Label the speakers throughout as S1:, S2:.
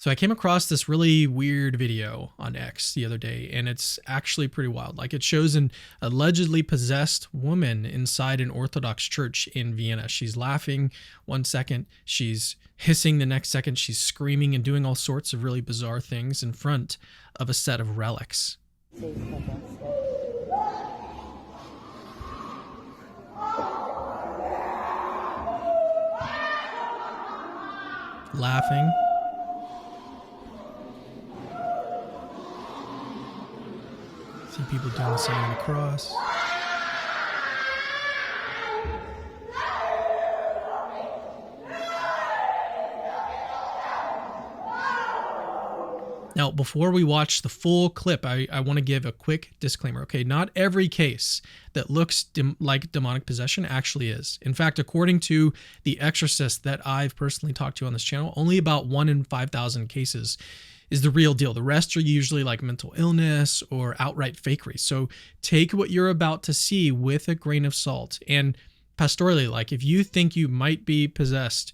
S1: So I came across this really weird video on X the other day, and it's actually pretty wild. Like, it shows an allegedly possessed woman inside an Orthodox church in Vienna. She's laughing one second, she's hissing the next second, she's screaming and doing all sorts of really bizarre things in front of a set of relics. Laughing. See people doing the sign of the cross. Now, before we watch the full clip, I want to give a quick disclaimer. Okay, not every case that looks like demonic possession actually is. In fact, according to the exorcist that I've personally talked to on this channel, only about 1 in 5,000 cases is the real deal. The rest are usually like mental illness or outright fakery. So take what you're about to see with a grain of salt. And pastorally, like, if you think you might be possessed,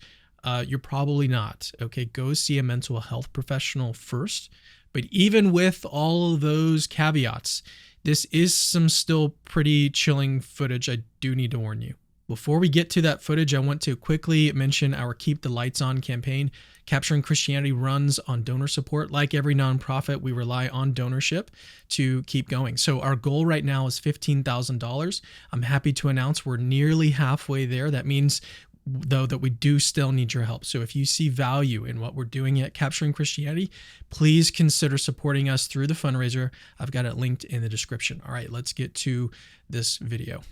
S1: you're probably not. Okay, go see a mental health professional first. But even with all of those caveats, this is some still pretty chilling footage. I do need to warn you. Before we get to that footage, I want to quickly mention our Keep the Lights On campaign. Capturing Christianity runs on donor support. Like every nonprofit, we rely on donorship to keep going. So our goal right now is $15,000. I'm happy to announce we're nearly halfway there. That means, though, that we do still need your help. So if you see value in what we're doing at Capturing Christianity, please consider supporting us through the fundraiser. I've got it linked in the description. All right, let's get to this video.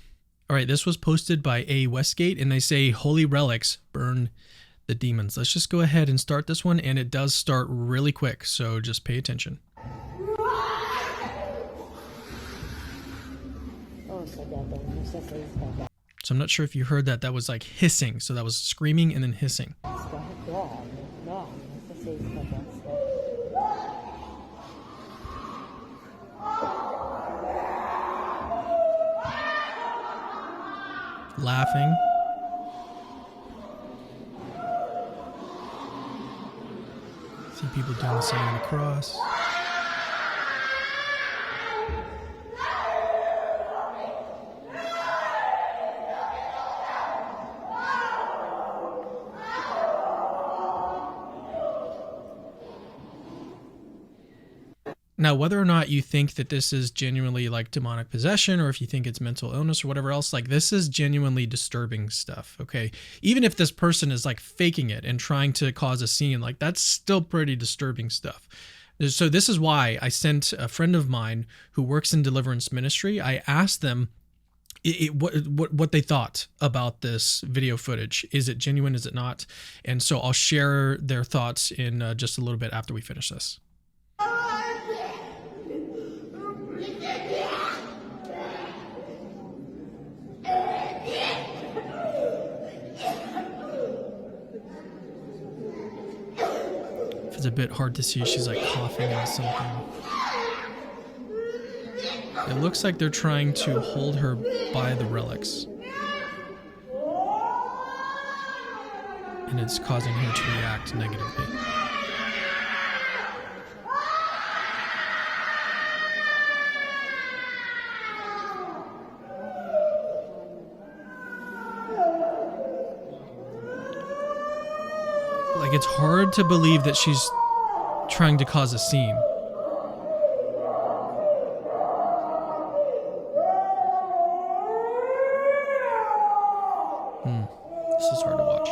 S1: All right, this was posted by A. Westgate, and they say, "Holy relics, burn the demons." Let's just go ahead and start this one, and it does start really quick, so just pay attention. So I'm not sure if you heard that. That was like hissing. So that was screaming and then hissing. Laughing. See people doing the sign of the cross. Now, whether or not you think that this is genuinely like demonic possession, or if you think it's mental illness or whatever else, like, this is genuinely disturbing stuff, okay? Even if this person is like faking it and trying to cause a scene, like, that's still pretty disturbing stuff. So this is why I sent a friend of mine who works in deliverance ministry. I asked them what they thought about this video footage. Is it genuine? Is it not? And so I'll share their thoughts in just a little bit after we finish this. It's a bit hard to see. She's like coughing on something. It looks like they're trying to hold her by the relics, and it's causing her to react negatively. Like, it's hard to believe that she's trying to cause a scene. This is hard to watch.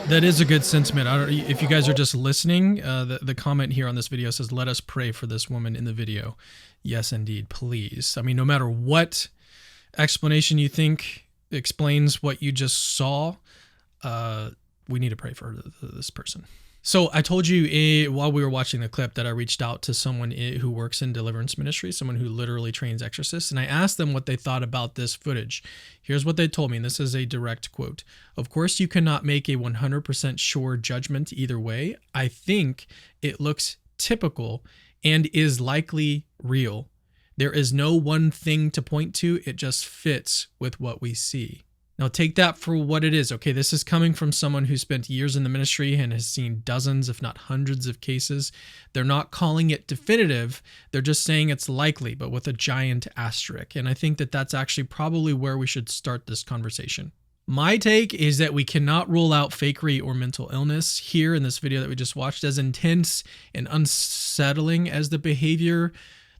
S1: That is a good sentiment. I don't, if you guys are just listening, the comment here on this video says, "Let us pray for this woman in the video." Yes, indeed, please. I mean, no matter what explanation you think explains what you just saw, we need to pray for this person. So I told you while we were watching the clip that I reached out to someone who works in deliverance ministry, someone who literally trains exorcists, and I asked them what they thought about this footage. Here's what they told me, and this is a direct quote. "Of course, you cannot make a 100% sure judgment either way. I think it looks typical and is likely real. There is no one thing to point to. It just fits with what we see. Now take that for what it is. Okay, this is coming from someone who spent years in the ministry and has seen dozens, if not hundreds of cases. They're not calling it definitive. They're just saying it's likely, but with a giant asterisk. And I think that that's actually probably where we should start this conversation. My take is that we cannot rule out fakery or mental illness here in this video that we just watched. As intense and unsettling as the behavior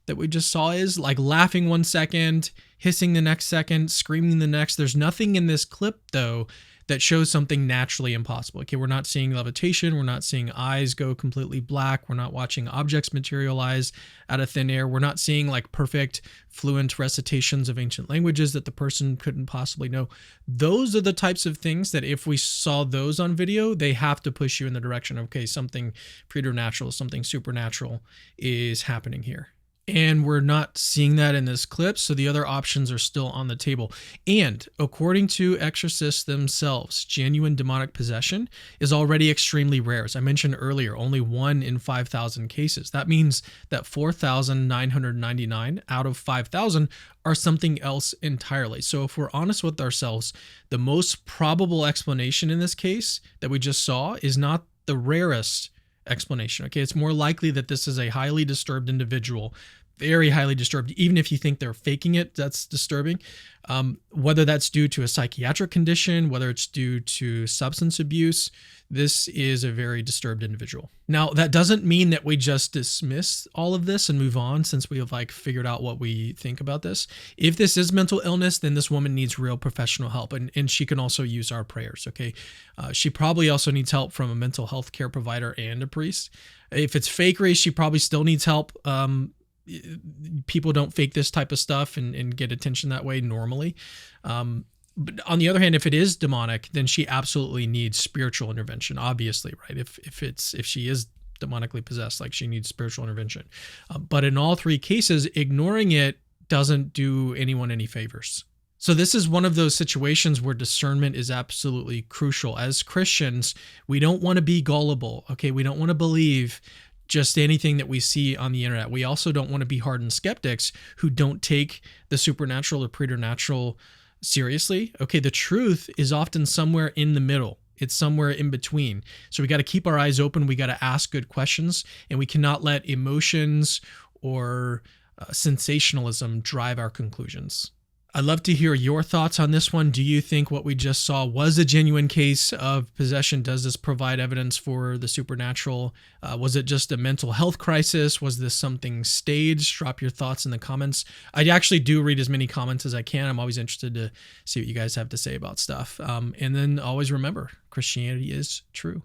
S1: that we just saw is, like laughing 1 second, hissing the next second, screaming the next. There's nothing in this clip, though, that shows something naturally impossible. Okay, we're not seeing levitation. We're not seeing eyes go completely black. We're not watching objects materialize out of thin air. We're not seeing like perfect, fluent recitations of ancient languages that the person couldn't possibly know. Those are the types of things that if we saw those on video, they have to push you in the direction of, okay, something preternatural, something supernatural is happening here. And we're not seeing that in this clip, so the other options are still on the table. And according to exorcists themselves, genuine demonic possession is already extremely rare. As I mentioned earlier, only 1 in 5,000 cases. That means that 4,999 out of 5,000 are something else entirely. So if we're honest with ourselves, the most probable explanation in this case that we just saw is not the rarest explanation. Okay, it's more likely that this is a highly disturbed individual, very highly disturbed. Even if you think they're faking it, that's disturbing. Whether that's due to a psychiatric condition, whether it's due to substance abuse, this is a very disturbed individual. Now, that doesn't mean that we just dismiss all of this and move on since we have like figured out what we think about this. If this is mental illness, then this woman needs real professional help, and she can also use our prayers. Okay, she probably also needs help from a mental health care provider and a priest. If it's fakery, she probably still needs help. People don't fake this type of stuff and get attention that way normally. But on the other hand, if it is demonic, then she absolutely needs spiritual intervention, obviously, right? If she is demonically possessed, like she needs spiritual intervention. But in all 3 cases, ignoring it doesn't do anyone any favors. So this is one of those situations where discernment is absolutely crucial. As Christians, we don't want to be gullible, okay? We don't want to believe just anything that we see on the internet. We also don't want to be hardened skeptics who don't take the supernatural or preternatural seriously. Okay, the truth is often somewhere in the middle. It's somewhere in between. So we got to keep our eyes open. We got to ask good questions, and we cannot let emotions or sensationalism drive our conclusions. I'd love to hear your thoughts on this one. Do you think what we just saw was a genuine case of possession? Does this provide evidence for the supernatural? Was it just a mental health crisis? Was this something staged? Drop your thoughts in the comments. I actually do read as many comments as I can. I'm always interested to see what you guys have to say about stuff. And then always remember, Christianity is true.